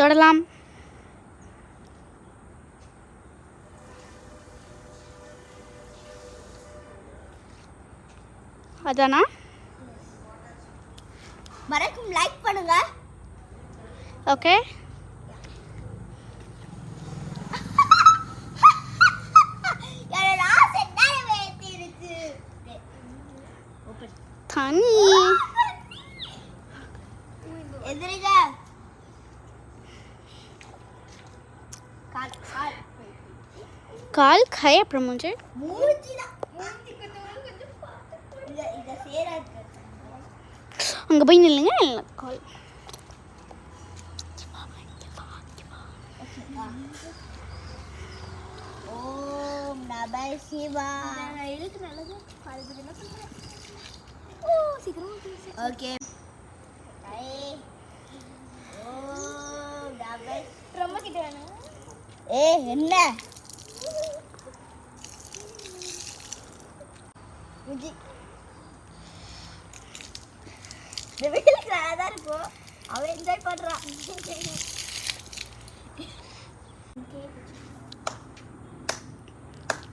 தொடலாம். அதானா? மறக்காம லைக் பண்ணுங்க. ஓகே. தனி எதிரிக கால் கால் கால் கை அப்புறம் மூஞ்சி மூஞ்சிதான் மூஞ்சிக்கு தூரம் கொஞ்சம் பார்த்து இத சேரா இருக்கு. அங்கே போய் நில்லுங்க. இல்லை கால் ஓம் நம சிவாய. இதுக்கு நல்லது காலேஜ் என்ன பண்றேன். ஓ சீக்கிரம் ஓகே. ஓம் நம ரொம்ப கிட்ட வேணும். என்ன முஜி இந்த வீட்டுக்கு நல்லா இருக்கும். அவன் என்ஜாய் பண்றான்.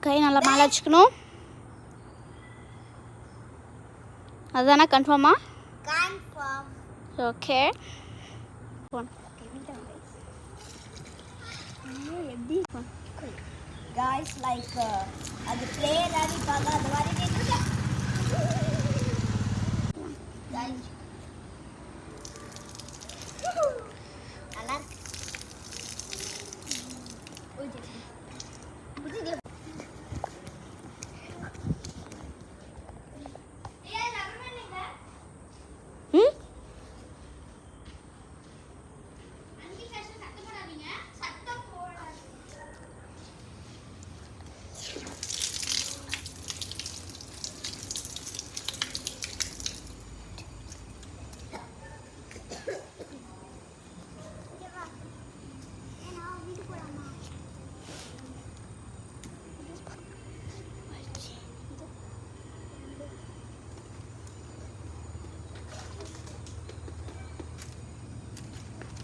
கை நல்லா மேலே வச்சுக்கணும். அதுதானே கன்ஃபார்மா? கன்ஃபார்ம். ஓகே. எப்படி guys like அது பிளேயர் ஆடிப்பாங்க அந்த மாதிரி கேக்குங்க guys. நல்லா இருக்கு. ஓகே புடிங்க. ஏய் நகரமேங்க ம் அன்னி கஷ்டம் சத்தம் போடாதீங்க. சத்தம் போடாதீங்க.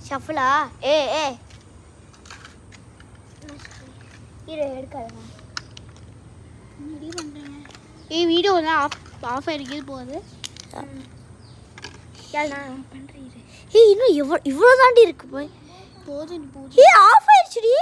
ஷஃபிளா ஏ இரு எடுக்காதங்க. ரெடி பண்ணுறேங்க. வீடியோ தான் ஆஃப் ஆகிருக்குது போகுது. நான் பண்ணுறேன். இன்னும் இவ்வளோ தாண்டி இருக்கு போய் போதும் ஆஃப் ஆயிடுச்சுடி.